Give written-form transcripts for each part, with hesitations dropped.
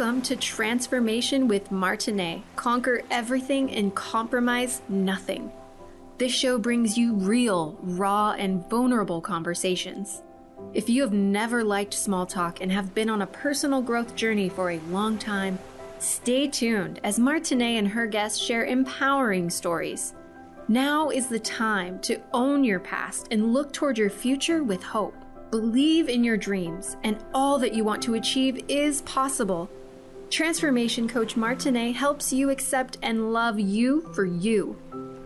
Welcome to Transformation with Martine. Conquer everything and compromise nothing. This show brings you real, raw, and vulnerable conversations. If you have never liked small talk and have been on a personal growth journey for a long time, stay tuned as Martine and her guests share empowering stories. Now is the time to own your past and look toward your future with hope. Believe in your dreams, and all that you want to achieve is possible. Transformation Coach Martine helps you accept and love you for you.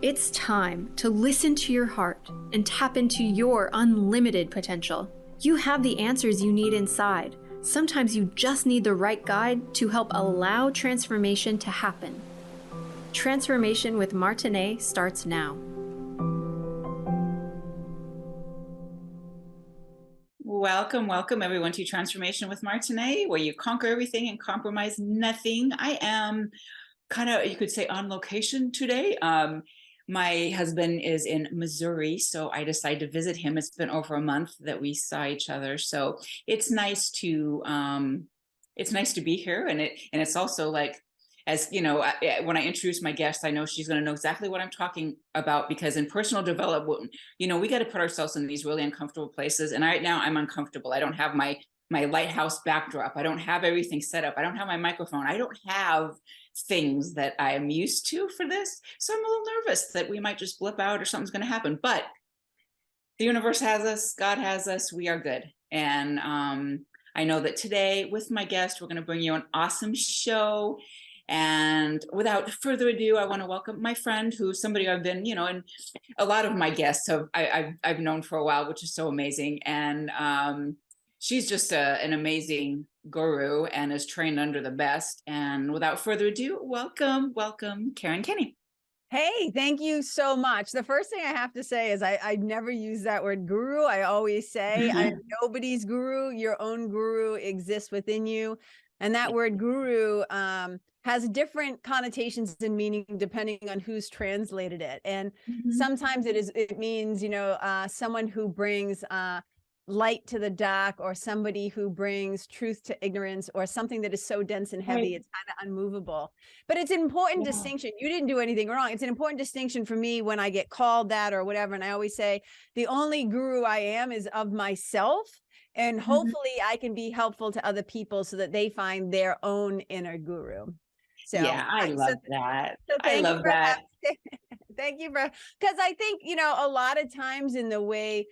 It's time to listen to your heart and tap into your unlimited potential. You have the answers you need inside. Sometimes you just need the right guide to help allow transformation to happen. Transformation with Martine starts now. Welcome everyone to Transformation with Martine, where you conquer everything and compromise nothing. I am kind of, you could say, on location today. My husband is in Missouri, so I decided to visit him. It's been over a month that we saw each other, so it's nice to be here, and it's also like, as you know, when I introduce my guest, I know she's going to know exactly what I'm talking about, because in personal development, you know, we got to put ourselves in these really uncomfortable places. And right now I'm uncomfortable. I don't have my lighthouse backdrop. I don't have everything set up. I don't have my microphone. I don't have things that I am used to for this. So I'm a little nervous that we might just blip out or something's going to happen. But the universe has us. God has us. We are good. And I know that today with my guest, we're going to bring you an awesome show. And without further ado, I want to welcome my friend, who's somebody I've been, you know, and a lot of my guests I've known for a while, which is so amazing. And she's just an amazing guru and is trained under the best. And without further ado, welcome, Kenney. Hey, thank you so much. The first thing I have to say is I never use that word guru. I always say I am nobody's guru. Your own guru exists within you. And that word guru has different connotations and meaning depending on who's translated it. And sometimes it means, you know, someone who brings light to the dark, or somebody who brings truth to ignorance, or something that is so dense and heavy, it's kind of unmovable. But it's an important distinction. You didn't do anything wrong. It's an important distinction for me when I get called that or whatever. And I always say, the only guru I am is of myself. And hopefully I can be helpful to other people so that they find their own inner guru. So yeah, I love that. So I love that. Thank you for, because I think, you know, a lot of times in the way,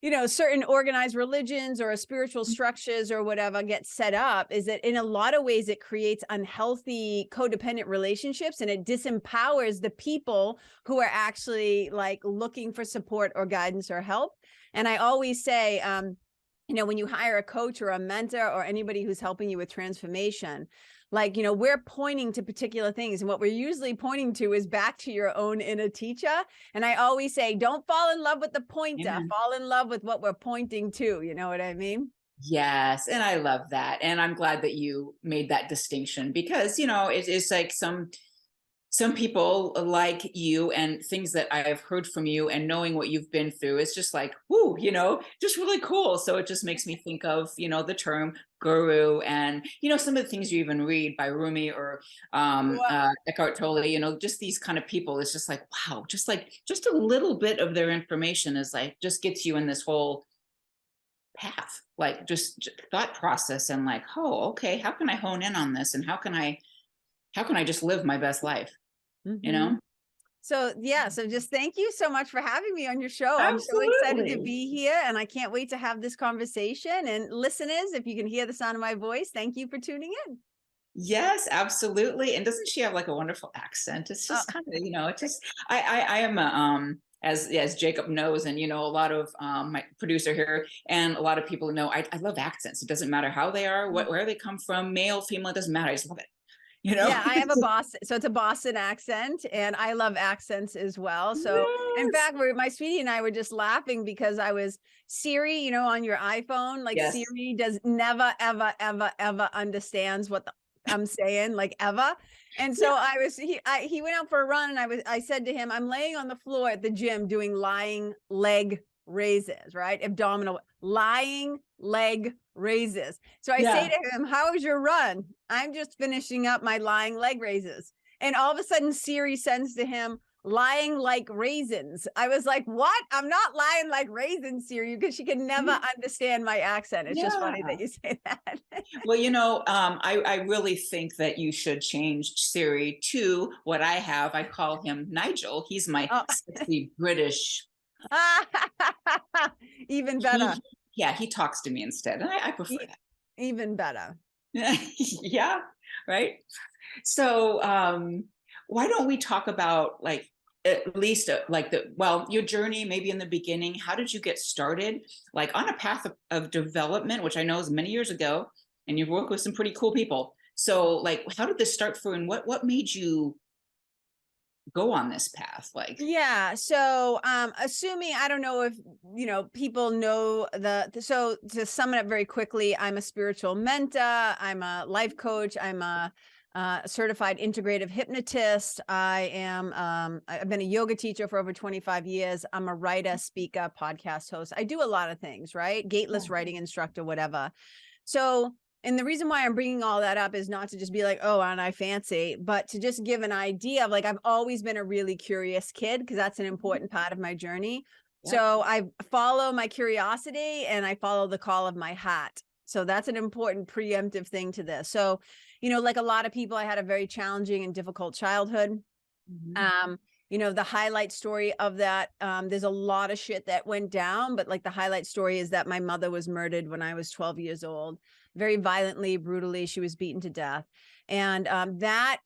you know, certain organized religions or spiritual structures or whatever get set up, is that in a lot of ways it creates unhealthy codependent relationships, and it disempowers the people who are actually like looking for support or guidance or help. And I always say, you know, when you hire a coach or a mentor or anybody who's helping you with transformation, like, you know, we're pointing to particular things. And what we're usually pointing to is back to your own inner teacher. And I always say, don't fall in love with the pointer, fall in love with what we're pointing to. You know what I mean? Yes. And I love that. And I'm glad that you made that distinction, because, you know, it's like some people like you and things that I've heard from you and knowing what you've been through, it's just like, whoo, you know, just really cool. So it just makes me think of, you know, the term guru, and, you know, some of the things you even read by Rumi or Eckhart Tolle, you know, just these kind of people. It's just like, wow, just a little bit of their information is like, just gets you in this whole path, like just thought process, and like, oh, okay, how can I hone in on this? And how can I just live my best life? You know? So yeah, so just thank you so much for having me on your show. Absolutely. I'm so excited to be here, and I can't wait to have this conversation. And listeners, if you can hear the sound of my voice, thank you for tuning in. Yes, absolutely. And doesn't she have like a wonderful accent? It's just kind of, you know, it's just, I am a, as Jacob knows, and, you know, a lot of my producer here and a lot of people know, I love accents. It doesn't matter how they are, where they come from, male, female, it doesn't matter. I just love it. You know? Yeah, I have a Boston, so it's a Boston accent, and I love accents as well. So in fact, my sweetie and I were just laughing because I was Siri, you know, on your iPhone, like Siri does never, ever, ever, ever understands what I'm saying, like ever. And so he went out for a run, and I said to him, I'm laying on the floor at the gym doing lying leg raises, right? Abdominal, lying leg raises. So I say to him, how was your run? I'm just finishing up my lying leg raises. And all of a sudden Siri sends to him, lying like raisins. I was like, what? I'm not lying like raisins, Siri, because she can never understand my accent. It's just funny that you say that. Well, I really think that you should change Siri to what I have. I call him Nigel. He's my sexy British. Even better. He talks to me instead. And I prefer that. Even better. Yeah, right. So why don't we talk about like at least your journey maybe in the beginning? How did you get started like on a path of development, which I know is many years ago, and you've worked with some pretty cool people. So like, how did this start for, and what made you go on this path? Like, so assuming, I don't know if people know so to sum it up very quickly, I'm a spiritual mentor, I'm a life coach, I'm a certified integrative hypnotist. I've been a yoga teacher for over 25 years. I'm a writer, speaker, podcast host. I do a lot of things, right? Gateless writing instructor, whatever. So, and the reason why I'm bringing all that up is not to just be like, oh, aren't I fancy, but to just give an idea of like, I've always been a really curious kid, because that's an important part of my journey. Yeah. So I follow my curiosity and I follow the call of my heart. So that's an important preemptive thing to this. So, like a lot of people, I had a very challenging and difficult childhood. The highlight story of that, there's a lot of shit that went down, but like the highlight story is that my mother was murdered when I was 12 years old, very violently, brutally. She was beaten to death. And the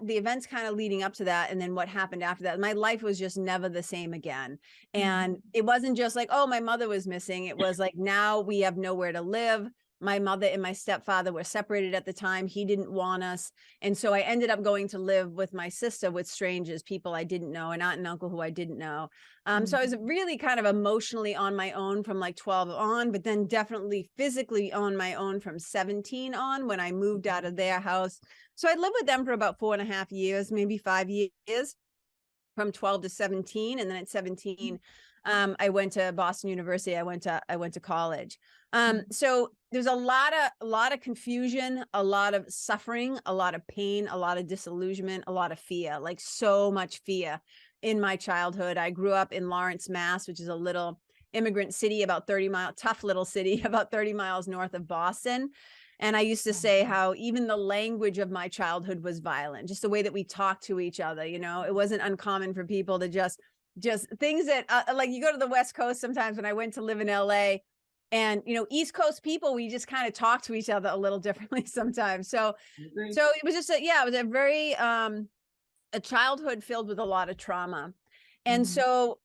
events kind of leading up to that, and then what happened after that, my life was just never the same again. And it wasn't just like, oh, my mother was missing. It was like, now we have nowhere to live. My mother and my stepfather were separated at the time. He didn't want us. And so I ended up going to live with my sister, with strangers, people I didn't know, an aunt and uncle who I didn't know. So I was really kind of emotionally on my own from like 12 on, but then definitely physically on my own from 17 on, when I moved out of their house. So I lived with them for about 4.5 years, maybe 5 years, from 12 to 17. And then at 17, I went to Boston University. I went to college. So there's a lot of confusion, a lot of suffering, a lot of pain, a lot of disillusionment, a lot of fear, like so much fear in my childhood. I grew up in Lawrence, Mass, which is a little immigrant city, about 30 miles, tough little city, about 30 miles north of Boston. And I used to say how even the language of my childhood was violent, just the way that we talked to each other. It wasn't uncommon for people to just things that like you go to the West Coast sometimes. When I went to live in LA, and East Coast people, we just kind of talk to each other a little differently sometimes. So it was just it was a very a childhood filled with a lot of trauma. And so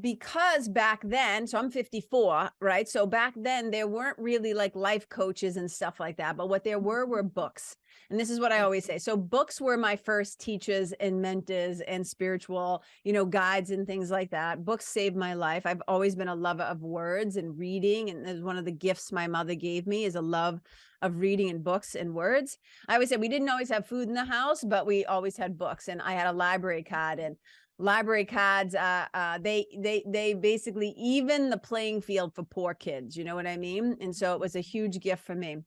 because back then, so I'm 54, right? So back then there weren't really like life coaches and stuff like that, but what there were books. And this is what I always say. So books were my first teachers and mentors and spiritual, guides and things like that. Books saved my life. I've always been a lover of words and reading. And there's one of the gifts my mother gave me is a love of reading and books and words. I always said we didn't always have food in the house, but we always had books. And I had a library card, and library cards, they basically even the playing field for poor kids, you know what I mean? And so it was a huge gift for me.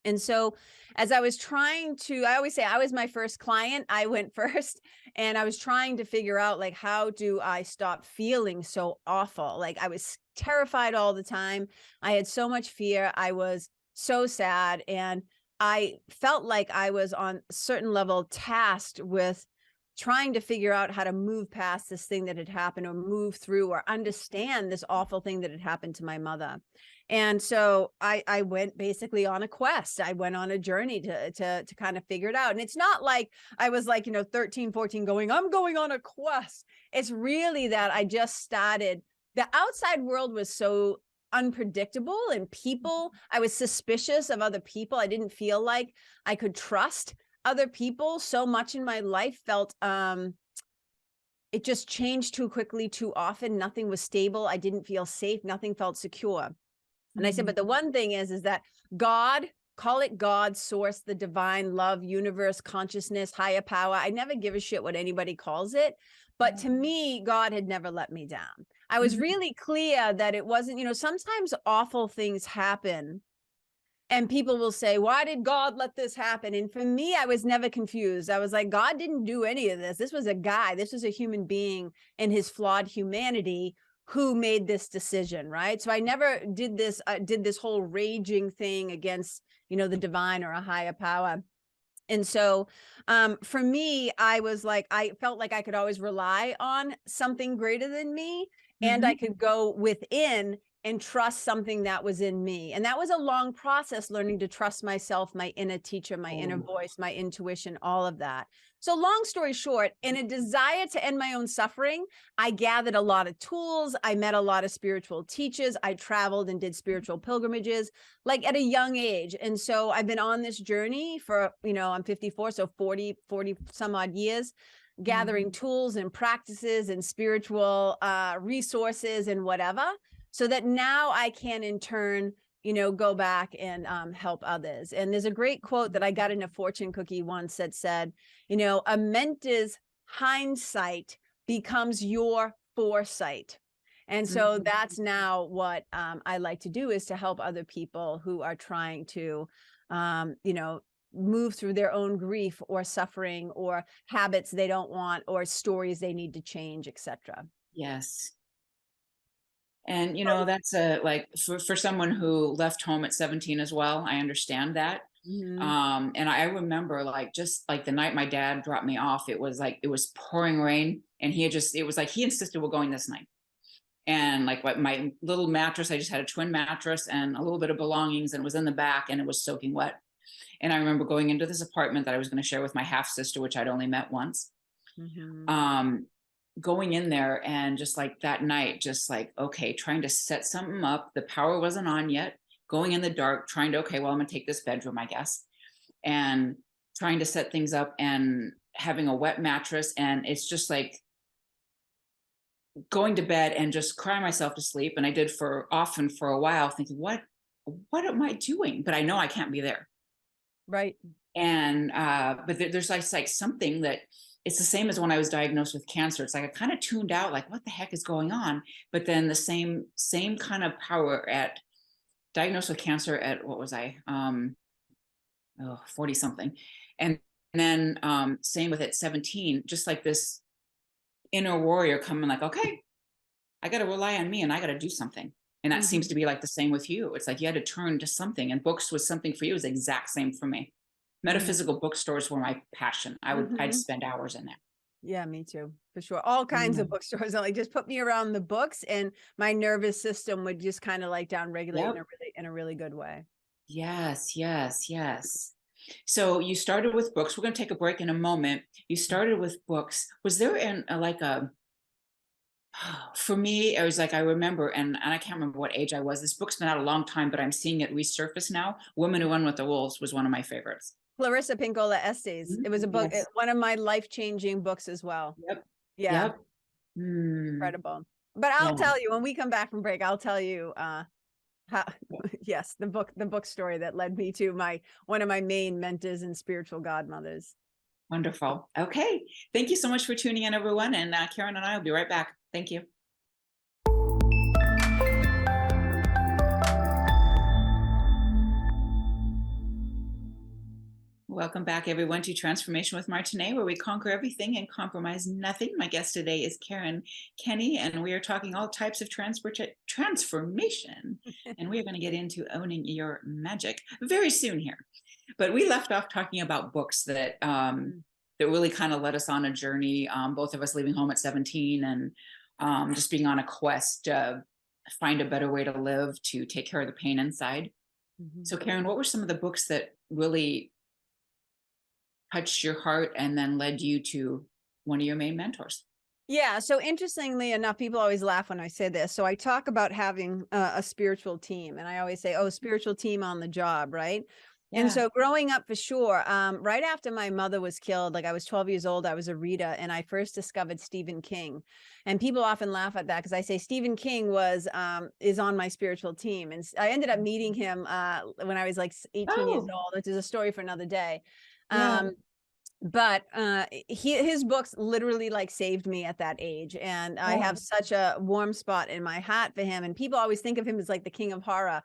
And so as I was trying to, I always say I was my first client. I went first, and I was trying to figure out like, how do I stop feeling so awful? Like I was terrified all the time. I had so much fear. I was so sad. And I felt like I was on a certain level tasked with trying to figure out how to move past this thing that had happened, or move through, or understand this awful thing that had happened to my mother. And so I went basically on a quest. I went on a journey to kind of figure it out. And it's not like I was like, 13, 14 going, I'm going on a quest. It's really that I just started. The outside world was so unpredictable, and people, I was suspicious of other people. I didn't feel like I could trust other people. So much in my life felt it just changed too quickly, too often. Nothing was stable. I didn't feel safe. Nothing felt secure. And I said, but the one thing is that God, call it God, source, the divine, love, universe, consciousness, higher power. I never give a shit what anybody calls it. But to me, God had never let me down. I was really clear that it wasn't, you know, sometimes awful things happen and people will say, why did God let this happen? And for me, I was never confused. I was like, God didn't do any of this. This was a guy, this was a human being in his flawed humanity who made this decision, right? So I never did this whole raging thing against, you know, the divine or a higher power. And so for me, I was like, I felt like I could always rely on something greater than me, and I could go within and trust something that was in me. And that was a long process, learning to trust myself, my inner teacher, my inner voice, my intuition, all of that. So long story short, in a desire to end my own suffering, I gathered a lot of tools. I met a lot of spiritual teachers. I traveled and did spiritual pilgrimages, like at a young age. And so I've been on this journey for, you know, I'm 54, so 40 some odd years, gathering tools and practices and spiritual resources and whatever, so that now I can in turn, you know, go back and help others. And there's a great quote that I got in a fortune cookie once that said, you know, a mentor's hindsight becomes your foresight. And so that's now what I like to do, is to help other people who are trying to, you know, move through their own grief or suffering or habits they don't want or stories they need to change, etc. Yes. And, you know, that's a, like, for someone who left home at 17 as well, I understand that. And I remember, like, just like the night my dad dropped me off, it was like, it was pouring rain, and it was like, he insisted we're going this night. And like, what, my little mattress, I just had a twin mattress and a little bit of belongings, and it was in the back, and it was soaking wet. And I remember going into this apartment that I was going to share with my half sister, which I'd only met once. Going in there, and just like that night, just like, okay, trying to set something up. The power wasn't on yet. Going in the dark, trying to, okay, well, I'm gonna take this bedroom, I guess, and trying to set things up, and having a wet mattress. And it's just like going to bed and just crying myself to sleep. And I did for a while, thinking, what am I doing? But I know I can't be there. Right. And but there's like something that, it's the same as when I was diagnosed with cancer. It's like I kind of tuned out, like, what the heck is going on? But then the same kind of power at diagnosed with cancer at, what was I? 40 something. And then same with at 17, just like this inner warrior coming, like, okay, I got to rely on me, and I got to do something. And that seems to be like the same with you. It's like you had to turn to something, and books was something for you. It was the exact same for me. Metaphysical bookstores were my passion. I'd spend hours in there. Yeah, me too, for sure. All kinds of bookstores. Like, just put me around the books, and my nervous system would just kind of like downregulate in a really good way. Yes, yes, yes. So you started with books. We're going to take a break in a moment. You started with books. Was there for me, I was like, I remember, and I can't remember what age I was. This book's been out a long time, but I'm seeing it resurface now. Women Who Run with the Wolves was one of my favorites. Clarissa Pinkola Estes. It was a book, one of my life-changing books as well. Yeah. Incredible. But I'll tell you, when we come back from break, I'll tell you how yes, the book story that led me to one of my main mentors and spiritual godmothers. Wonderful. Okay. Thank you so much for tuning in, everyone. And Karen and I will be right back. Thank you. Welcome back, everyone, to Transformation with Martine, where we conquer everything and compromise nothing. My guest today is Kenney, and we are talking all types of transformation. And we are going to get into owning your magic very soon here. But we left off talking about books that that really kind of led us on a journey. Both of us leaving home at 17 and just being on a quest to find a better way to live, to take care of the pain inside. So, Karen, what were some of the books that really touched your heart and then led you to one of your main mentors? Yeah. So interestingly enough, people always laugh when I say this. So I talk about having a spiritual team, and I always say, oh, spiritual team on the job. Right. Yeah. And so growing up, for sure, right after my mother was killed, like I was 12 years old, I was a reader, and I first discovered Stephen King. And people often laugh at that because I say Stephen King is on my spiritual team. And I ended up meeting him when I was like 18 years old, which is a story for another day. but his books literally like saved me at that age, and I have such a warm spot in my heart for him. And people always think of him as like the king of horror,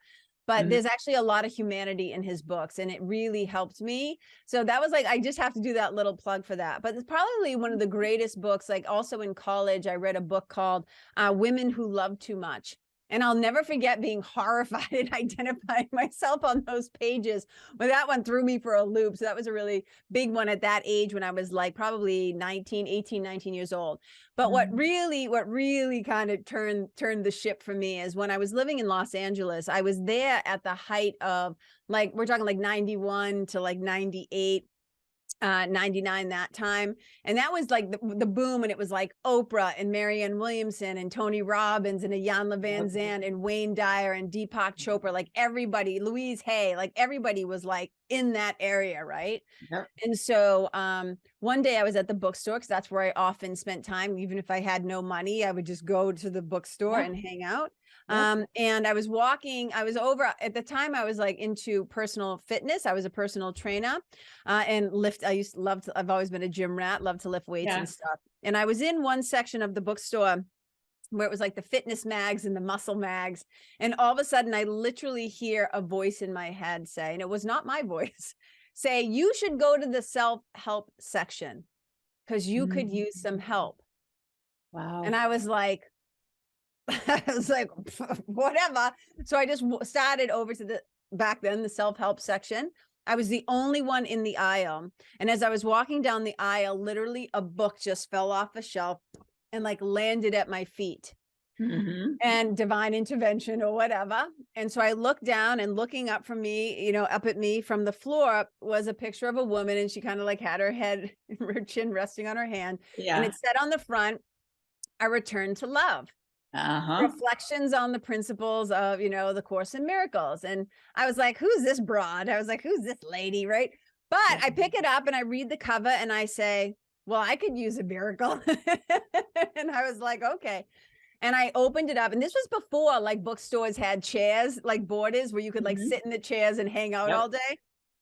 but there's actually a lot of humanity in his books, and it really helped me. So that was like, I just have to do that little plug for that. But it's probably one of the greatest books. Like also in college, I read a book called Women Who Love Too Much. And I'll never forget being horrified and identifying myself on those pages. But that one threw me for a loop. So that was a really big one at that age when I was like probably 18, 19 years old. But what really kind of turned the ship for me is when I was living in Los Angeles. I was there at the height of, like, we're talking like 91 to like 98. 99 that time, and that was like the boom, and it was like Oprah and Marianne Williamson and Tony Robbins and Iyanla Van Zandt and Wayne Dyer and Deepak Chopra, like everybody, Louise Hay, like everybody was like in that area, right? And so one day I was at the bookstore, because that's where I often spent time. Even if I had no money, I would just go to the bookstore and hang out. And I was walking, I was over at the time, I was like into personal fitness. I was a personal trainer and lift. I've always been a gym rat, love to lift weights and stuff. And I was in one section of the bookstore where it was like the fitness mags and the muscle mags. And all of a sudden I literally hear a voice in my head say, and it was not my voice, say, you should go to the self-help section because you could use some help. Wow. And I was like, whatever. So I just started over to back then, the self-help section. I was the only one in the aisle. And as I was walking down the aisle, literally a book just fell off a shelf and like landed at my feet. And divine intervention or whatever. And so I looked down, and looking up from me, you know, up at me from the floor was a picture of a woman, and she kind of like had her head, her chin resting on her hand. And it said on the front, "A return to love. Reflections on the principles of, you know, the Course in Miracles." And I was like, who's this broad? I was like, who's this lady, right? But I pick it up and I read the cover and I say, well, I could use a miracle. And I was like, okay. And I opened it up, and this was before like bookstores had chairs, like borders where you could like sit in the chairs and hang out all day.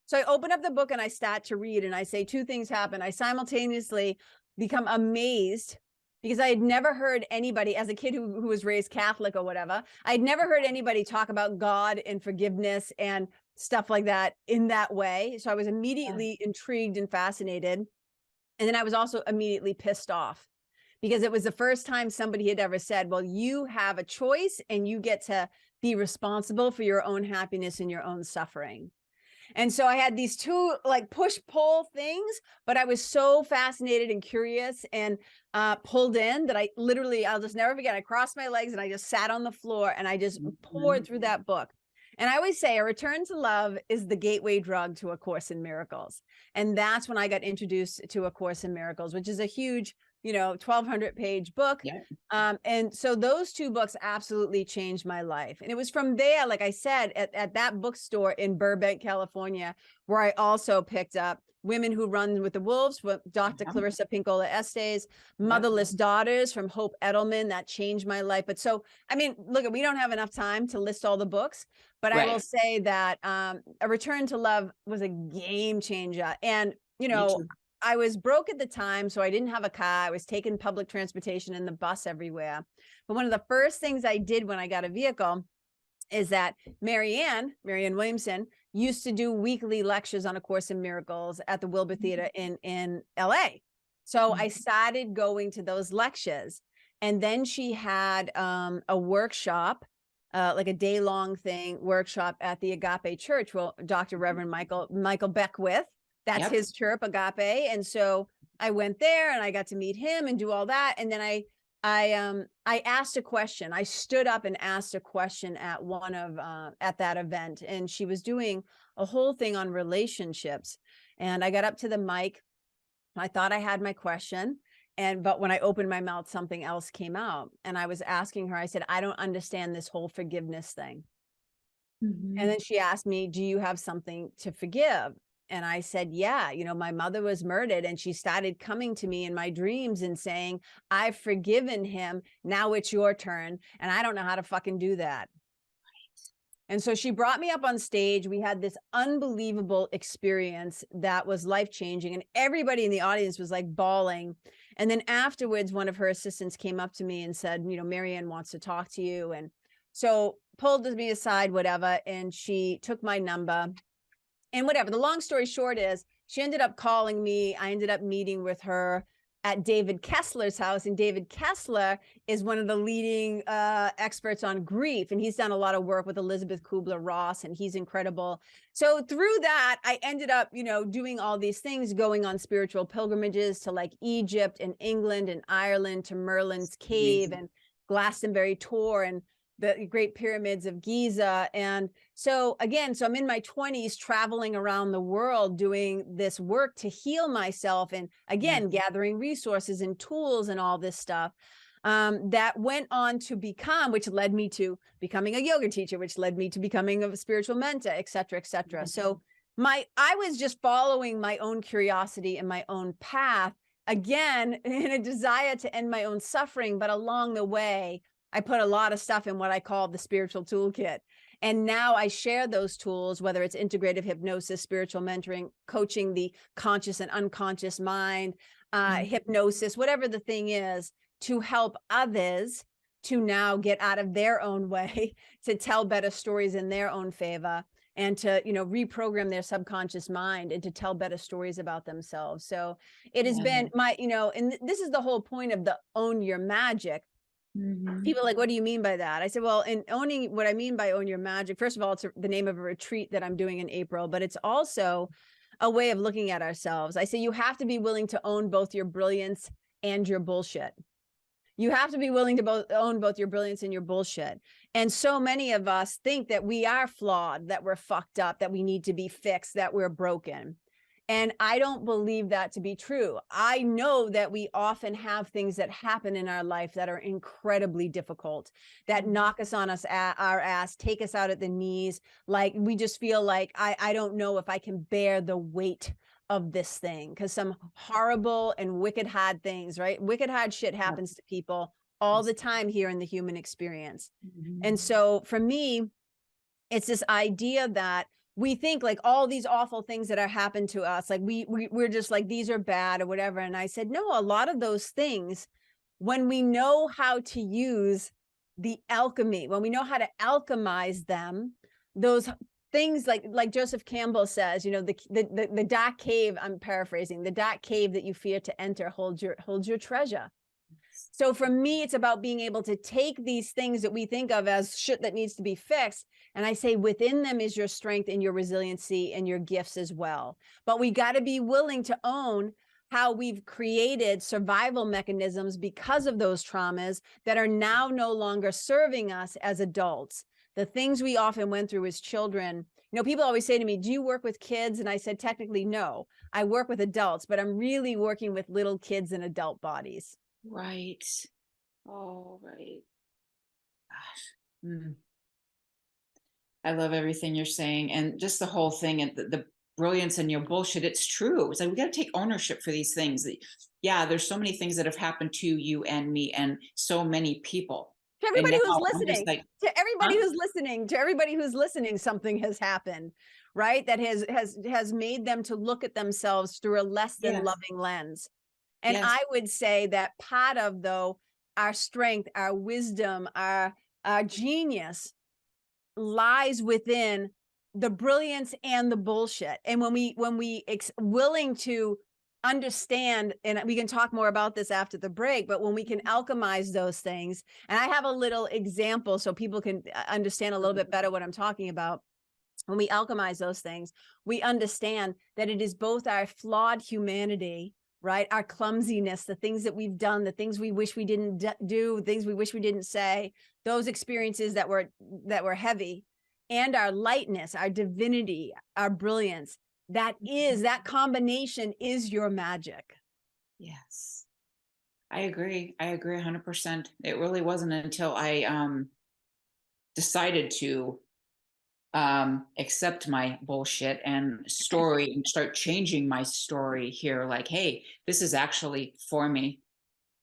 So I open up the book and I start to read, and I say two things happen. I simultaneously become amazed, because I had never heard anybody, as a kid who was raised Catholic or whatever, I'd never heard anybody talk about God and forgiveness and stuff like that in that way. So I was immediately intrigued and fascinated. And then I was also immediately pissed off, because it was the first time somebody had ever said, well, you have a choice and you get to be responsible for your own happiness and your own suffering. And so I had these two like push-pull things, but I was so fascinated and curious and pulled in that I literally, I'll just never forget, I crossed my legs and I just sat on the floor and I just poured through that book. And I always say a return to love is the gateway drug to A Course in Miracles. And that's when I got introduced to A Course in Miracles, which is a huge, you know, 1,200 page book. And so those two books absolutely changed my life. And it was from there, like I said, at that bookstore in Burbank, California, where I also picked up Women Who Run with the Wolves with Dr. Clarissa Pinkola Estes, Motherless Daughters from Hope Edelman. That changed my life. But so, I mean, look, we don't have enough time to list all the books, but I will say that A Return to Love was a game changer. And, you know, I was broke at the time, so I didn't have a car. I was taking public transportation and the bus everywhere. But one of the first things I did when I got a vehicle is that Marianne Williamson used to do weekly lectures on A Course in Miracles at the Wilbur Theater in LA. So I started going to those lectures. And then she had a workshop, like a day-long workshop at the Agape Church. Well, Dr. Reverend Michael Beckwith, that's his church, Agape. And so I went there and I got to meet him and do all that. And then I asked a question. I stood up and asked a question at at that event, and she was doing a whole thing on relationships. And I got up to the mic. I thought I had my question. But when I opened my mouth, something else came out. And I was asking her, I said, I don't understand this whole forgiveness thing. And then she asked me, do you have something to forgive? And I said, yeah, you know, my mother was murdered, and she started coming to me in my dreams and saying, I've forgiven him. Now it's your turn. And I don't know how to fucking do that. And so she brought me up on stage. We had this unbelievable experience that was life-changing. And everybody in the audience was like bawling. And then afterwards, one of her assistants came up to me and said, you know, Marianne wants to talk to you. And so pulled me aside, whatever. And she took my number and whatever. The long story short is she ended up calling me. I ended up meeting with her at David Kessler's house. And David Kessler is one of the leading experts on grief. And he's done a lot of work with Elizabeth Kubler-Ross, and he's incredible. So through that, I ended up, you know, doing all these things, going on spiritual pilgrimages to like Egypt and England and Ireland, to Merlin's Cave and Glastonbury Tour and the Great Pyramids of Giza. And so again, so I'm in my 20s traveling around the world doing this work to heal myself, and again, gathering resources and tools and all this stuff that went on to become, which led me to becoming a yoga teacher, which led me to becoming a spiritual mentor, et cetera, et cetera. So I was just following my own curiosity and my own path, again, in a desire to end my own suffering. But along the way, I put a lot of stuff in what I call the spiritual toolkit. And now I share those tools, whether it's integrative hypnosis, spiritual mentoring, coaching the conscious and unconscious mind, hypnosis, whatever the thing is, to help others to now get out of their own way, to tell better stories in their own favor, and to, you know, reprogram their subconscious mind and to tell better stories about themselves. So it has been my, you know, and this is the whole point of the Own Your Magic. People are like, what do you mean by that? I said, well, in owning, what I mean by Own Your Magic, first of all, it's the name of a retreat that I'm doing in April, but it's also a way of looking at ourselves. I say you have to be willing to own both your brilliance and your bullshit. You have to be willing to own both your brilliance and your bullshit. And so many of us think that we are flawed, that we're fucked up, that we need to be fixed, that we're broken. And I don't believe that to be true. I know that we often have things that happen in our life that are incredibly difficult, that knock us on our ass, take us out at the knees. Like we just feel like, I don't know if I can bear the weight of this thing, because some horrible and wicked hard things, right? Wicked hard shit happens to people all the time here in the human experience. And so for me, it's this idea that we think like all these awful things that are happened to us, like we're just like, these are bad or whatever. And I said, no, a lot of those things, when we know how to use the alchemy, when we know how to alchemize them, those things like Joseph Campbell says, you know, the dark cave, I'm paraphrasing, the dark cave that you fear to enter holds your treasure. So for me, it's about being able to take these things that we think of as shit that needs to be fixed. And I say within them is your strength and your resiliency and your gifts as well. But we got to be willing to own how we've created survival mechanisms because of those traumas that are now no longer serving us as adults. The things we often went through as children. You know, people always say to me, do you work with kids? And I said, technically, no. I work with adults, but I'm really working with little kids in adult bodies. Right. Oh, right. Gosh. I love everything you're saying. And just the whole thing and the brilliance and your bullshit. It's true. It's like, we got to take ownership for these things. Yeah, there's so many things that have happened to you and me and so many people. To everybody who's listening, to everybody who's listening, something has happened, right? That has made them to look at themselves through a less than loving lens. And I would say that part of, though, our strength, our wisdom, our genius lies within the brilliance and the bullshit. And when we willing to understand, and we can talk more about this after the break, but when we can alchemize those things, and I have a little example so people can understand a little bit better what I'm talking about. When we alchemize those things, we understand that it is both our flawed humanity, right? Our clumsiness, the things that we've done, the things we wish we didn't do, things we wish we didn't say, those experiences that were heavy, and our lightness, our divinity, our brilliance. That combination is your magic. Yes. I agree 100%. It really wasn't until I decided to accept my bullshit and story and start changing my story here. Like, hey, this is actually for me.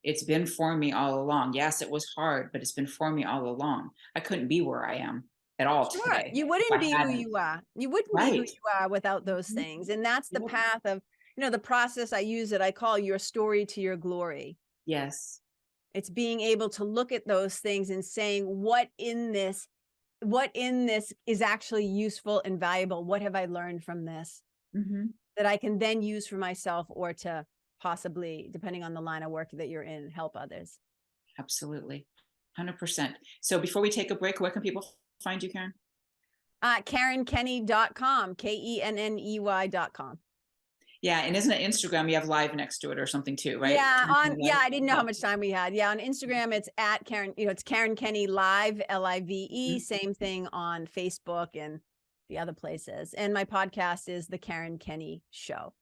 It's been for me all along. Yes, it was hard, but it's been for me all along. I couldn't be where I am at all Sure. today. You If wouldn't I be who hadn't. you are. You wouldn't be who Right. you are without those Mhm. things. And that's the Yep. path of, the process I use that I call your story to your glory. Yes. It's being able to look at those things and saying, what in this is actually useful and valuable? What have I learned from this Hmm. that I can then use for myself or to possibly, depending on the line of work that you're in, help others? Absolutely. 100%. So before we take a break, where can people find you, Karen? KarenKenney.com, KENNEY.com. Yeah. And isn't it Instagram? You have live next to it or something too, right? I didn't know how much time we had. Yeah, on Instagram, it's at Karen, it's Karen Kenney Live, LIVE. Same thing on Facebook and the other places. And my podcast is The Karen Kenney Show.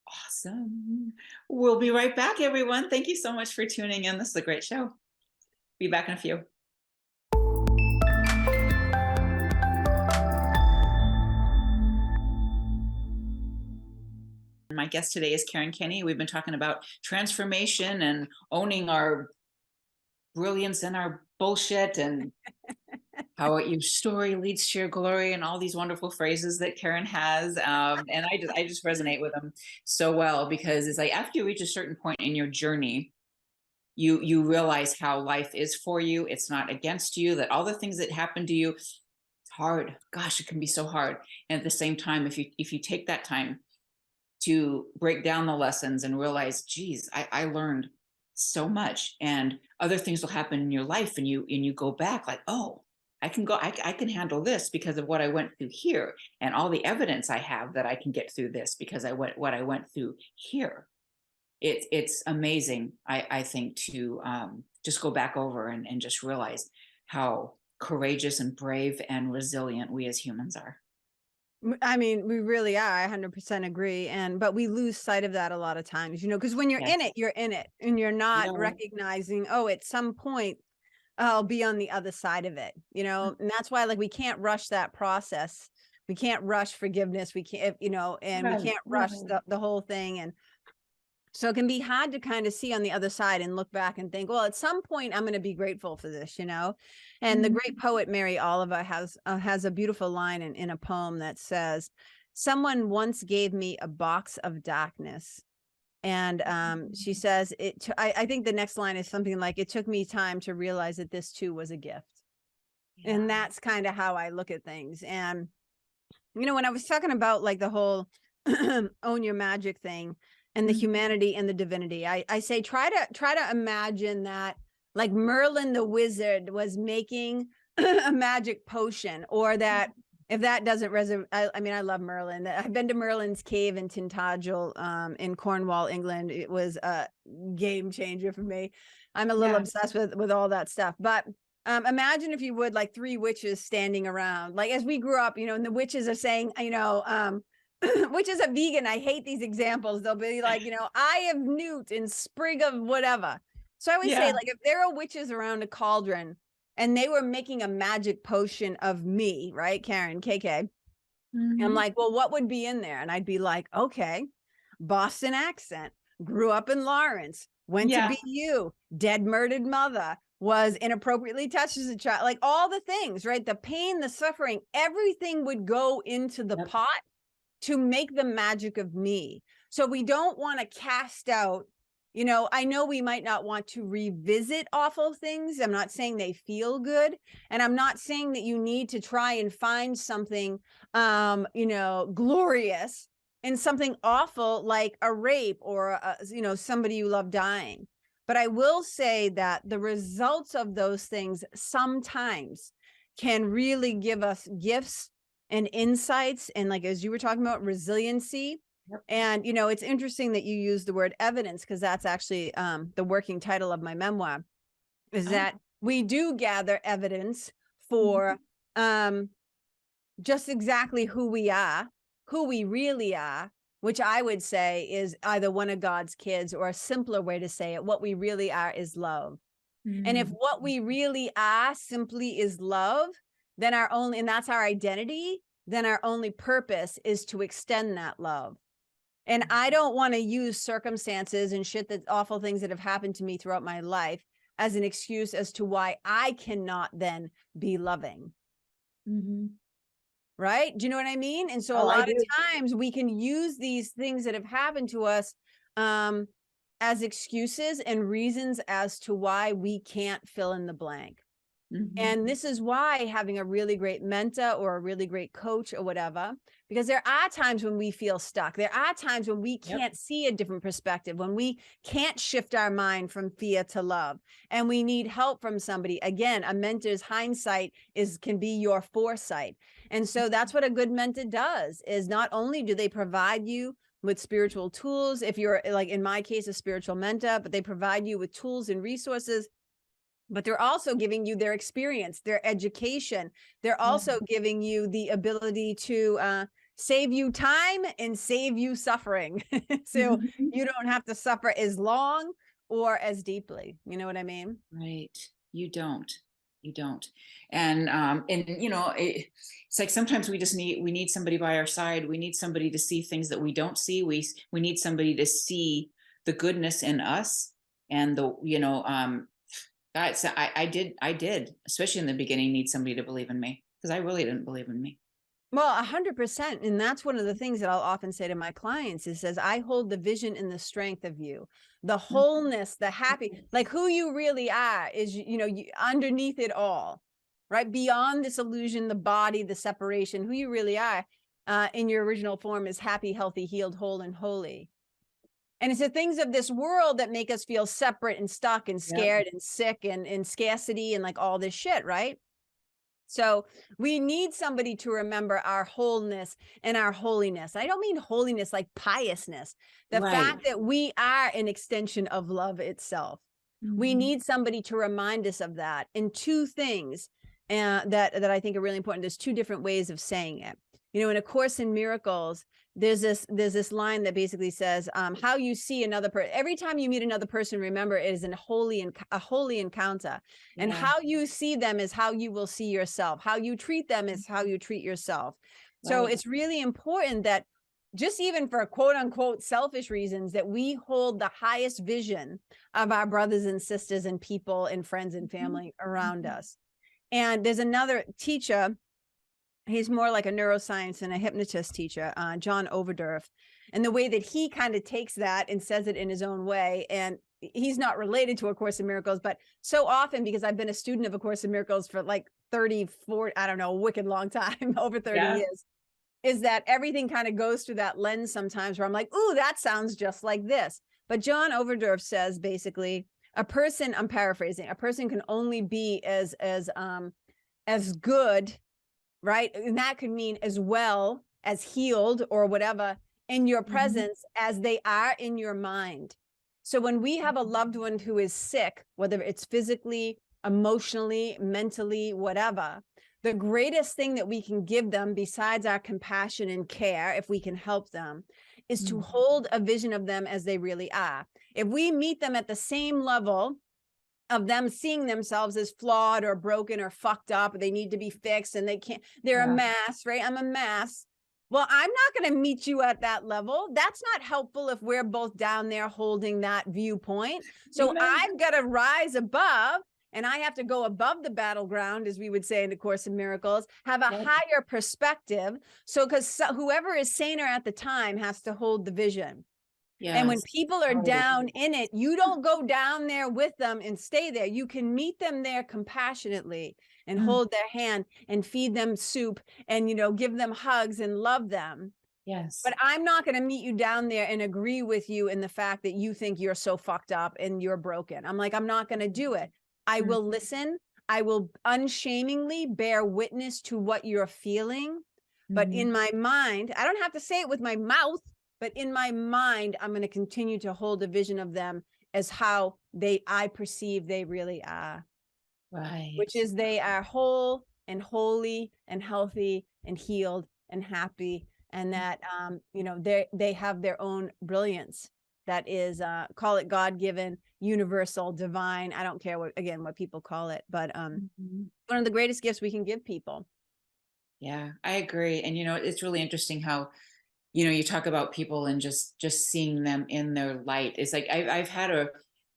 Awesome. We'll be right back, everyone. Thank you so much for tuning in. This is a great show. Be back in a few. My guest today is Karen Kenney. We've been talking about transformation and owning our brilliance and our bullshit and how your story leads to your glory and all these wonderful phrases that Karen has. And I just resonate with them so well, because it's like after you reach a certain point in your journey, you realize how life is for you. It's not against you, that all the things that happen to you, it's hard. Gosh, it can be so hard. And at the same time, if you take that time to break down the lessons and realize, geez, I learned so much, and other things will happen in your life, and you go back like, oh, I can handle this because of what I went through here, and all the evidence I have that I can get through this because what I went through here. It's amazing, I think, to just go back over and just realize how courageous and brave and resilient we as humans are. I mean, we really are. I 100% agree. But we lose sight of that a lot of times, because when you're in Yes. it, you're in it and you're not Yeah. recognizing, oh, at some point I'll be on the other side of it, and that's why, like, we can't rush that process. We can't rush forgiveness. We can't, and we Right, can't rush right. the whole thing. And so it can be hard to kind of see on the other side and look back and think, well, at some point I'm going to be grateful for this, And the Mhm. great poet Mary Oliver has a beautiful line in a poem that says, "Someone once gave me a box of darkness." And she says, I think the next line is something like, "It took me time to realize that this too was a gift." And Yeah. that's kind of how I look at things. And, when I was talking about like the whole own your magic thing and the Mhm. humanity and the divinity, I say, try to imagine that like Merlin the wizard was making a magic potion, or that if that doesn't resonate, I mean, I love Merlin. I've been to Merlin's cave in Tintagel, in Cornwall, England. It was a game changer for me. I'm a little Yeah. obsessed with all that stuff. But imagine, if you would, like three witches standing around, like as we grew up, and the witches are saying, which is a vegan. I hate these examples. They'll be like, eye of newt and sprig of whatever. So I would say, Yeah. like, if there are witches around a cauldron and they were making a magic potion of me, right, Karen, KK, I'm Mhm. like, well, what would be in there? And I'd be like, okay, Boston accent, grew up in Lawrence, went to Yeah. BU, dead murdered mother, was inappropriately touched as a child, like all the things, right? The pain, the suffering, everything would go into the Yep. pot to make the magic of me. So we don't want to cast out, I know we might not want to revisit awful things. I'm not saying they feel good. And I'm not saying that you need to try and find something, glorious in something awful like a rape or, somebody you love dying. But I will say that the results of those things sometimes can really give us gifts and insights, and, like, as you were talking about, resiliency. Yep. And it's interesting that you use the word evidence, because that's actually the working title of my memoir, is Oh. that we do gather evidence Mhm. for just exactly who we really are, which I would say is either one of God's kids, or a simpler way to say it, what we really are is love. And if Mhm. what we really are simply is love, then and that's our identity, then our only purpose is to extend that love. And I don't want to use circumstances and shit, that awful things that have happened to me throughout my life, as an excuse as to why I cannot then be loving. Mm-hmm. Right? Do you know what I mean? And so a Oh, I lot of do. times we can use these things that have happened to us um, as excuses and reasons as to why we can't fill in the blank. Mm-hmm. And this is why having a really great mentor or a really great coach or whatever, because there are times when we feel stuck. There are times when we Yep. can't see a different perspective, when we can't shift our mind from fear to love, and we need help from somebody. Again, a mentor's hindsight can be your foresight. And so that's what a good mentor does, is not only do they provide you with spiritual tools, if you're like in my case, a spiritual mentor, but they provide you with tools and resources, but they're also giving you their experience, their education. They're also giving you the ability to save you time and save you suffering. So Mhm. you don't have to suffer as long or as deeply. You know what I mean? Right. You don't. You don't. And you know, it's like sometimes we need somebody by our side. We need somebody to see things that we don't see. We need somebody to see the goodness in us and the, you know, guys, I did, especially in the beginning, need somebody to believe in me because I really didn't believe in me. Well, 100%. And that's one of the things that I'll often say to my clients is, says, I hold the vision and the strength of you, the wholeness, the happy, like who you really are is, you know, underneath it all, right? Beyond this illusion, the body, the separation, who you really are in your original form is happy, healthy, healed, whole, and holy. And it's the things of this world that make us feel separate and stuck and Yep. scared and sick and in scarcity and like all this shit, right? So we need somebody to remember our wholeness and our holiness. I don't mean holiness like piousness, the Right. fact that we are an extension of love itself. We Mhm. need somebody to remind us of that. And two things that I think are really important. There's two different ways of saying it. You know, in A Course in Miracles, there's this line that basically says, how you see another person. Every time you meet another person, remember it is a holy encounter. And Yeah. how you see them is how you will see yourself. How you treat them is how you treat yourself. So Right. it's really important that, just even for quote unquote selfish reasons, that we hold the highest vision of our brothers and sisters and people and friends and family around us. And there's another teacher, he's more like a neuroscience and a hypnotist teacher, John Overdurf. And the way that he kind of takes that and says it in his own way, and he's not related to A Course in Miracles, but so often, because I've been a student of A Course in Miracles for like 34, I don't know, a wicked long time, over 30 Yeah. years, is that everything kind of goes through that lens sometimes where I'm like, ooh, that sounds just like this. But John Overdurf says basically, a person, I'm paraphrasing, a person can only be as good, right? And that could mean as well as healed or whatever in your presence as they are in your mind. So when we have a loved one who is sick, whether it's physically, emotionally, mentally, whatever, the greatest thing that we can give them, besides our compassion and care, if we can help them, is to hold a vision of them as they really are. If we meet them at the same level of them seeing themselves as flawed or broken or fucked up, or they need to be fixed and they're a mess, right? I'm a mess. Well, I'm not going to meet you at that level. That's not helpful if we're both down there holding that viewpoint. So Amen. I've got to rise above, and I have to go above the battleground, as we would say in the Course in Miracles, have a higher perspective. So, because whoever is saner at the time has to hold the vision. And when Yes. people are down in it, you don't go down there with them and stay there. You can meet them there compassionately and hold their hand and feed them soup and, you know, give them hugs and love them. Yes. But I'm not going to meet you down there and agree with you in the fact that you think you're so fucked up and you're broken. I'm like, I'm not going to do it. I will listen. I will unshamingly bear witness to what you're feeling. But in my mind, I don't have to say it with my mouth, but in my mind, I'm going to continue to hold a vision of them as how I perceive they really are. Right. Which is they are whole and holy and healthy and healed and happy. And that, you know, they have their own brilliance that is, call it God-given, universal, divine. I don't care what people call it, but one of the greatest gifts we can give people. Yeah, I agree. And, you know, it's really interesting how, you know, you talk about people and just seeing them in their light. It's like I've had a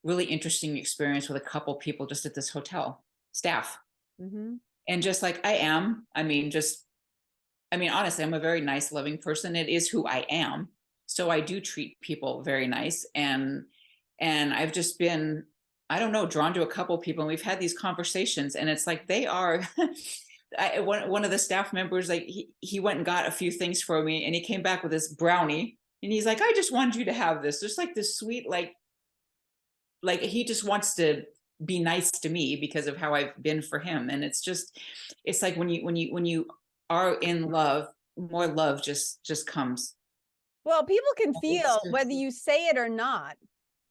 really interesting experience with a couple people just at this hotel staff. And just like I am, honestly, I'm a very nice, loving person. It is who I am. So I do treat people very nice. And I've just been, I don't know, drawn to a couple of people, and we've had these conversations, and it's like they are one of the staff members, like he went and got a few things for me, and he came back with this brownie, and he's like, I just wanted you to have this. Just like this sweet, like he just wants to be nice to me because of how I've been for him. And it's like when you are in love, more love just comes. Well, people can feel whether you say it or not.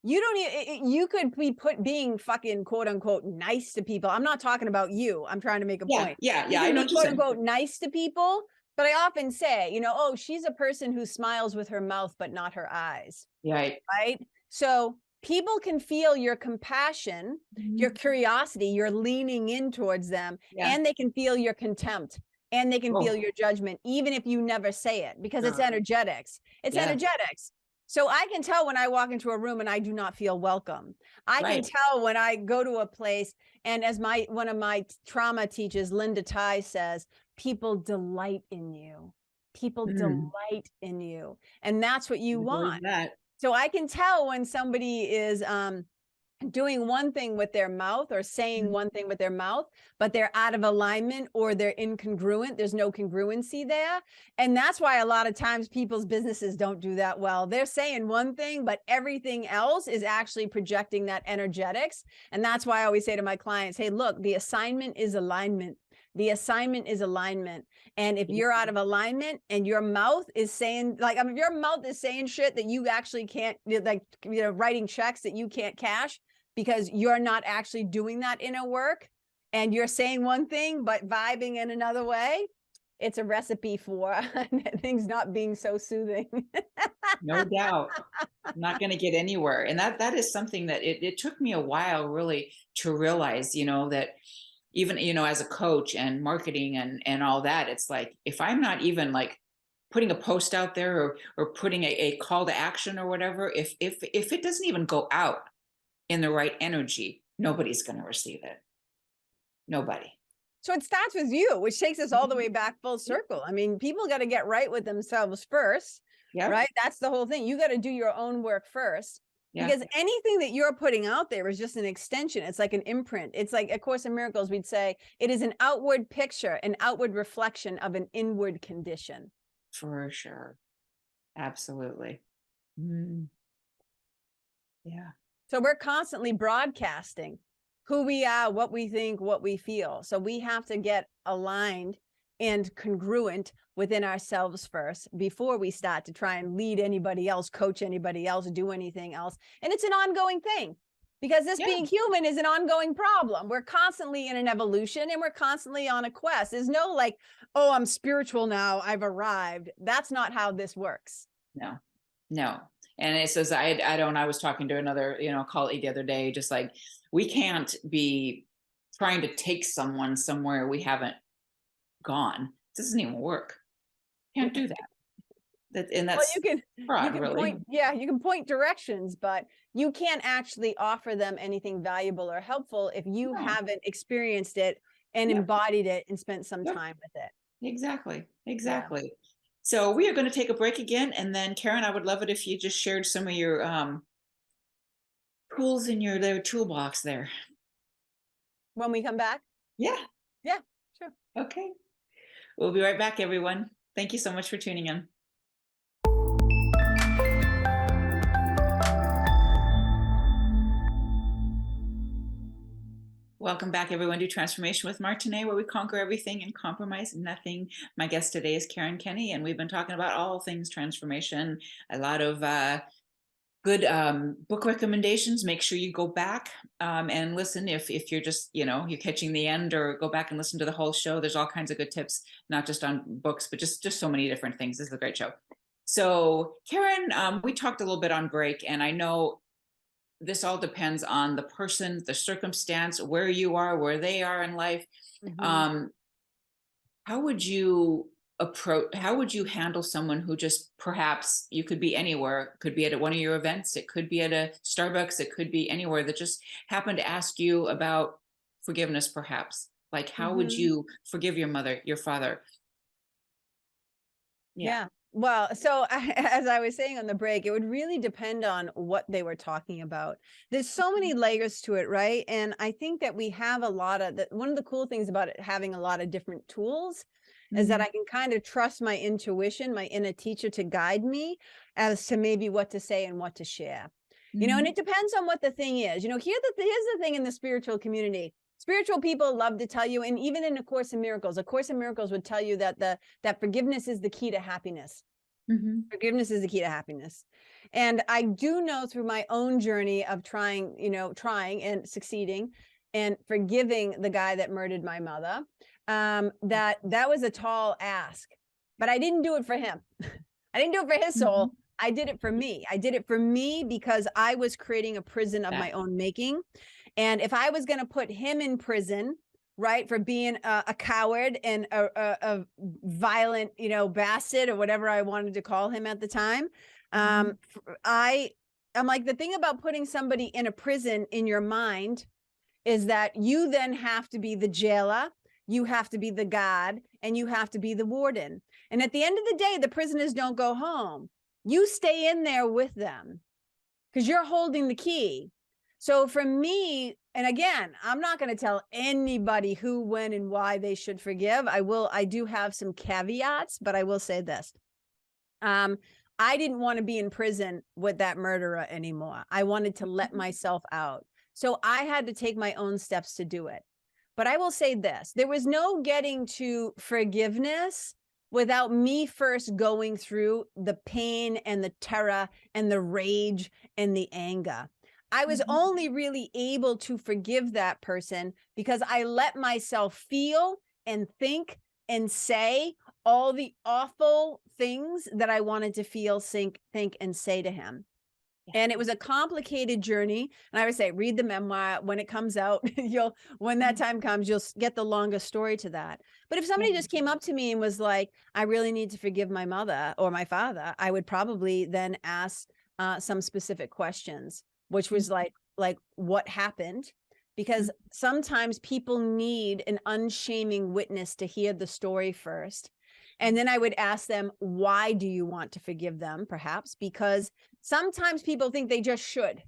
You don't you could be being fucking quote unquote nice to people. I'm not talking about you. I'm trying to make a point. Yeah. I know be quote unquote nice to people, but I often say, oh, she's a person who smiles with her mouth but not her eyes. Right. Right? So people can feel your compassion, your curiosity, you're leaning in towards them, and they can feel your contempt, and they can feel your judgment, even if you never say it, because it's energetics. It's energetics. So I can tell when I walk into a room and I do not feel welcome. I can tell when I go to a place, and as one of my trauma teachers, Linda Ty, says, people delight in you. People delight in you. And that's what you want. So I can tell when somebody is doing one thing with their mouth or saying one thing with their mouth, but they're out of alignment or they're incongruent. There's no congruency there. And that's why a lot of times people's businesses don't do that well. They're saying one thing, but everything else is actually projecting that energetics. And that's why I always say to my clients, hey, look, the assignment is alignment. The assignment is alignment. And if you're out of alignment and your mouth is saying, like, if your mouth is saying shit that you actually can't, like, writing checks that you can't cash because you're not actually doing that inner work, and you're saying one thing, but vibing in another way, it's a recipe for things not being so soothing. No doubt. I'm not going to get anywhere. And that is something that it took me a while really to realize, that even, as a coach and marketing and all that, it's like, if I'm not even like putting a post out there or putting a call to action or whatever, if it doesn't even go out in the right energy, nobody's going to receive it. Nobody. So it starts with you, which takes us all the way back full circle. I mean, people got to get right with themselves first, right? That's the whole thing. You got to do your own work first. Because anything that you're putting out there is just an extension. It's like an imprint. It's like A Course in Miracles, we'd say it is an outward picture, an outward reflection of an inward condition. For sure. Absolutely. Yeah. So we're constantly broadcasting who we are, what we think, what we feel. So we have to get aligned and congruent within ourselves first before we start to try and lead anybody else, coach anybody else, do anything else. And it's an ongoing thing, because this being human is an ongoing problem. We're constantly in an evolution, and we're constantly on a quest. There's no like, oh, I'm spiritual now, I've arrived. That's not how this works. No. And it says, I was talking to another, colleague the other day, just like, we can't be trying to take someone somewhere we haven't gone. It doesn't even work. Can't do that. And that's you can really point, you can point directions, but you can't actually offer them anything valuable or helpful if you haven't experienced it and embodied it and spent some time with it. Exactly. So we are going to take a break again, and then Karen, I would love it if you just shared some of your tools in their toolbox there. When we come back? Yeah, sure. Okay. We'll be right back, everyone. Thank you so much for tuning in. Welcome back, everyone, to Transformation with Martine, where we conquer everything and compromise nothing. My guest today is Karen Kenney, and we've been talking about all things transformation, a lot of good book recommendations. Make sure you go back and listen if you're just, you're catching the end, or go back and listen to the whole show. There's all kinds of good tips, not just on books, but just so many different things. This is a great show. So Karen, we talked a little bit on break, and I know this all depends on the person, the circumstance, where you are, where they are in life. How would you handle someone who just, perhaps, you could be anywhere, could be at one of your events, it could be at a Starbucks, it could be anywhere, that just happened to ask you about forgiveness, perhaps? Like, how would you forgive your mother, your father? Yeah. Well, so as I was saying on the break, it would really depend on what they were talking about. There's so many layers to it, right? And I think that we have a lot of that. One of the cool things about it having a lot of different tools is that I can kind of trust my intuition, my inner teacher to guide me as to maybe what to say and what to share. You know, and it depends on what the thing is. You know, here's the thing in the spiritual community. Spiritual people love to tell you, and even in A Course in Miracles would tell you that that forgiveness is the key to happiness. Forgiveness is the key to happiness. And I do know through my own journey of trying and succeeding and forgiving the guy that murdered my mother, that was a tall ask, but I didn't do it for him. I didn't do it for his soul. I did it for me. I did it for me because I was creating a prison of my own making. And if I was going to put him in prison, right, for being a coward and a violent, you know, bastard or whatever I wanted to call him at the time, I'm like, the thing about putting somebody in a prison in your mind is that you then have to be the jailer, you have to be the guard, and you have to be the warden. And at the end of the day, the prisoners don't go home. You stay in there with them because you're holding the key. So for me, and again, I'm not going to tell anybody who, when, and why they should forgive. I do have some caveats, but I will say this. I didn't want to be in prison with that murderer anymore. I wanted to let myself out. So I had to take my own steps to do it. But I will say this, there was no getting to forgiveness without me first going through the pain and the terror and the rage and the anger. I was only really able to forgive that person because I let myself feel and think and say all the awful things that I wanted to feel, think, and say to him. And it was a complicated journey. And I would say, read the memoir when it comes out. When that time comes, you'll get the longest story to that. But if somebody just came up to me and was like, I really need to forgive my mother or my father, I would probably then ask some specific questions, which was like what happened? Because sometimes people need an unshaming witness to hear the story first. And then I would ask them, why do you want to forgive them? Perhaps because sometimes people think they just should.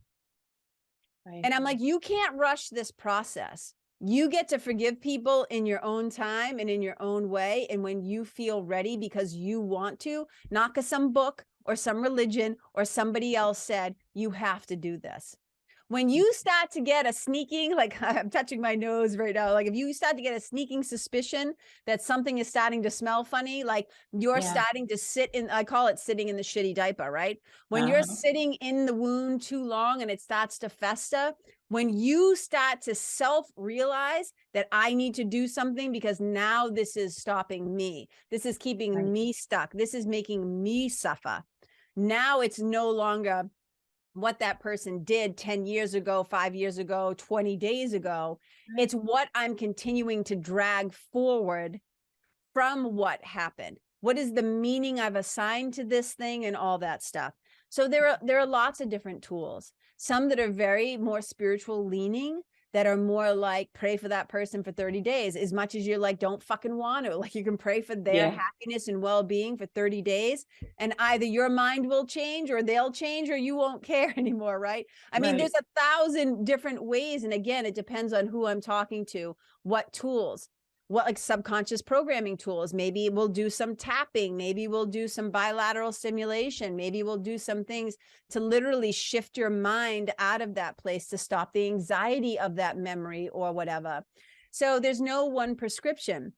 Right. And I'm like, you can't rush this process. You get to forgive people in your own time and in your own way. And when you feel ready because you want to, not because some book or some religion or somebody else said, you have to do this. When you start to get a sneaking, like I'm touching my nose right now, like if you start to get a sneaking suspicion that something is starting to smell funny, like you're starting to sit in, I call it sitting in the shitty diaper, right? When you're sitting in the wound too long and it starts to fester, when you start to self-realize that I need to do something because now this is stopping me, this is keeping me stuck, this is making me suffer. Now it's no longer what that person did 10 years ago, 5 years ago, 20 days ago. It's what I'm continuing to drag forward from what happened. What is the meaning I've assigned to this thing and all that stuff. So there are lots of different tools, some that are very more spiritual leaning, that are more like pray for that person for 30 days, as much as you're like, don't fucking want to, like you can pray for their happiness and well-being for 30 days. And either your mind will change or they'll change or you won't care anymore. Right. I mean, there's 1,000 different ways. And again, it depends on who I'm talking to, what tools, what like subconscious programming tools. Maybe we'll do some tapping. Maybe we'll do some bilateral stimulation. Maybe we'll do some things to literally shift your mind out of that place to stop the anxiety of that memory or whatever. So there's no one prescription.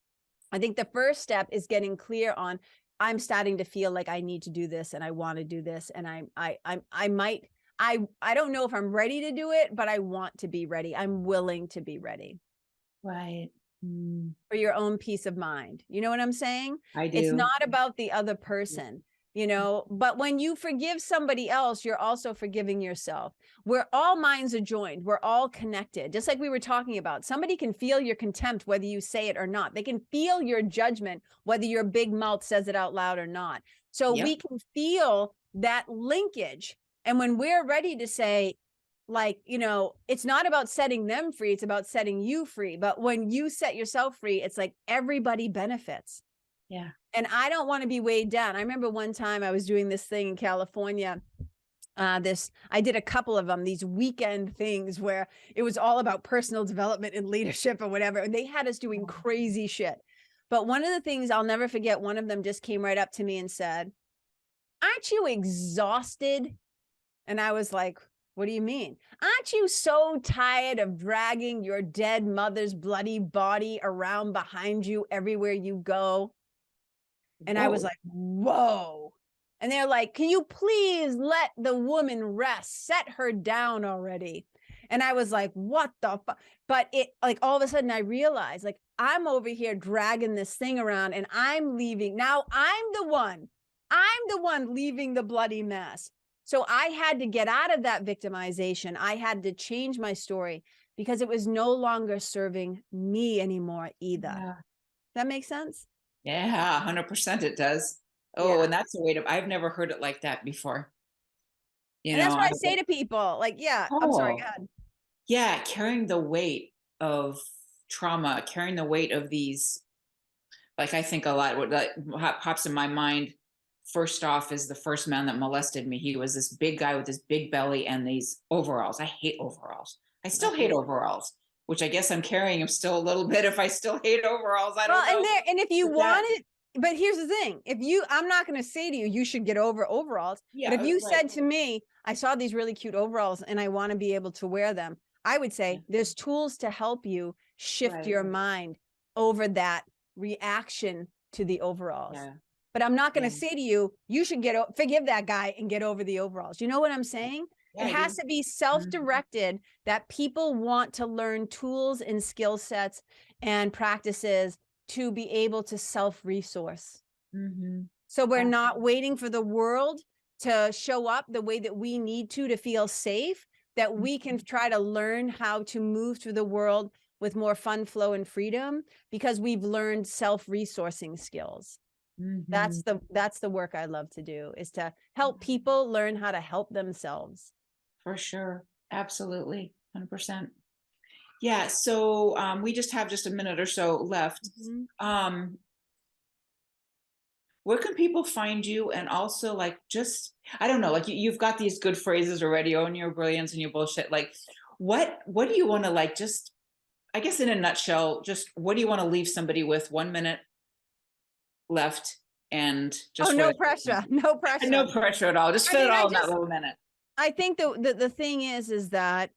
I think the first step is getting clear on, I'm starting to feel like I need to do this and I want to do this. And I don't know if I'm ready to do it, but I want to be ready. I'm willing to be ready. Right. For your own peace of mind. You know what I'm saying? I do. It's not about the other person, you know, but when you forgive somebody else, you're also forgiving yourself. Where all minds are joined, we're all connected. Just like we were talking about, somebody can feel your contempt, whether you say it or not. They can feel your judgment, whether your big mouth says it out loud or not. So we can feel that linkage. And when we're ready to say, like, it's not about setting them free. It's about setting you free. But when you set yourself free, it's like everybody benefits. Yeah. And I don't want to be weighed down. I remember one time I was doing this thing in California. I did a couple of them, these weekend things where it was all about personal development and leadership or whatever. And they had us doing crazy shit. But one of the things I'll never forget, one of them just came right up to me and said, "Aren't you exhausted?" And I was like, "What do you mean? Aren't you so tired of dragging your dead mother's bloody body around behind you everywhere you go?" And I was like, whoa. And they're like, "Can you please let the woman rest? Set her down already." And I was like, what the fuck? But it, like, all of a sudden I realized, like, I'm over here dragging this thing around and I'm leaving. Now I'm the one leaving the bloody mess. So I had to get out of that victimization. I had to change my story because it was no longer serving me anymore either. Yeah. That makes sense? Yeah, 100% it does. Oh, Yeah. and that's a way to, I've never heard it like that before. And that's what I say to people, like, yeah, I'm sorry, go ahead. Yeah, carrying the weight of trauma, carrying the weight of these, like, I think a lot, what pops in my mind first off is the first man that molested me. He was this big guy with this big belly and these overalls. I hate overalls. I still hate overalls, which I guess I'm carrying them still a little bit if I still hate overalls. I don't know. And if you want it, but here's the thing, I'm not going to say to you, you should get over overalls. Yeah, but if you said to me, "I saw these really cute overalls and I want to be able to wear them," I would say there's tools to help you shift your mind over that reaction to the overalls. Yeah. But I'm not going to say to you, you should forgive that guy and get over the overalls. You know what I'm saying? Yeah, it has to be self-directed, that people want to learn tools and skill sets and practices to be able to self-resource. So we're not waiting for the world to show up the way that we need to feel safe, that we can try to learn how to move through the world with more fun, flow, and freedom because we've learned self-resourcing skills. That's the work I love to do, is to help people learn how to help themselves. For sure. Absolutely. 100%. Yeah. So we just have just a minute or so left. Where can people find you? And also, like, just, I don't know, like, you've got these good phrases already on your brilliance and your bullshit. Like, what do you want to, like, just, I guess in a nutshell, just what do you want to leave somebody with? 1 minute left, and just no pressure. No pressure. No pressure at all. Just fit it all in that little minute. I think the thing is that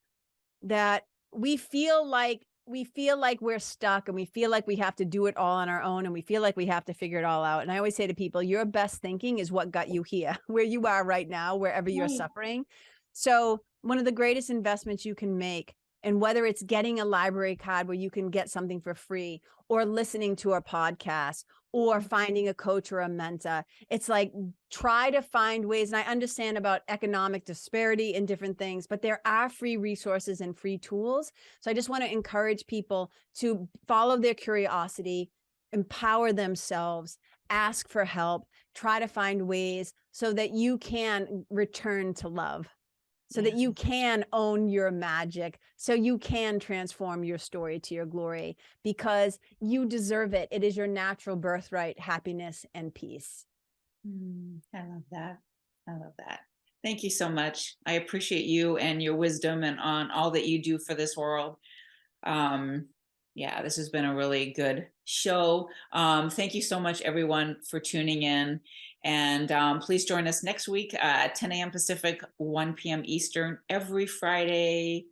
we feel like we're stuck and we feel like we have to do it all on our own and we feel like we have to figure it all out. And I always say to people, your best thinking is what got you here, where you are right now, wherever you're suffering. So one of the greatest investments you can make, and whether it's getting a library card where you can get something for free, or listening to a podcast, or finding a coach or a mentor, it's like, try to find ways. And I understand about economic disparity and different things, but there are free resources and free tools. So I just want to encourage people to follow their curiosity, empower themselves, ask for help, try to find ways so that you can return to love. So that you can own your magic, so you can transform your story to your glory, because you deserve it. It is your natural birthright, happiness and peace. I love that. I love that. Thank you so much. I appreciate you and your wisdom and on all that you do for this world. Yeah, this has been a really good show. Thank you so much, everyone, for tuning in. And please join us next week at 10 a.m. Pacific, 1 p.m. Eastern, every Friday.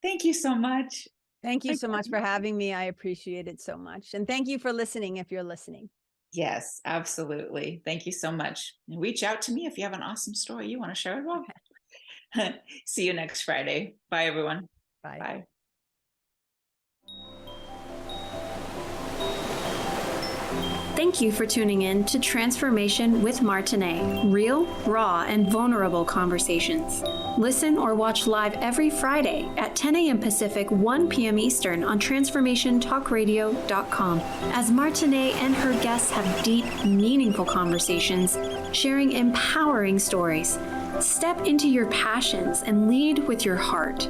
Thank you so much. Thank you so much for having me. I appreciate it so much. And thank you for listening if you're listening. Yes, absolutely. Thank you so much. And reach out to me if you have an awesome story you want to share as well. See you next Friday. Bye, everyone. Bye. Bye. Thank you for tuning in to Transformation with Martine, real, raw, and vulnerable conversations. Listen or watch live every Friday at 10 a.m. Pacific, 1 p.m. Eastern on TransformationTalkRadio.com, as Martine and her guests have deep, meaningful conversations, sharing empowering stories. Step into your passions and lead with your heart.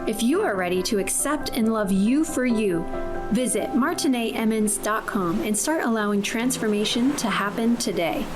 If you are ready to accept and love you for you, visit martineemmons.com and start allowing transformation to happen today.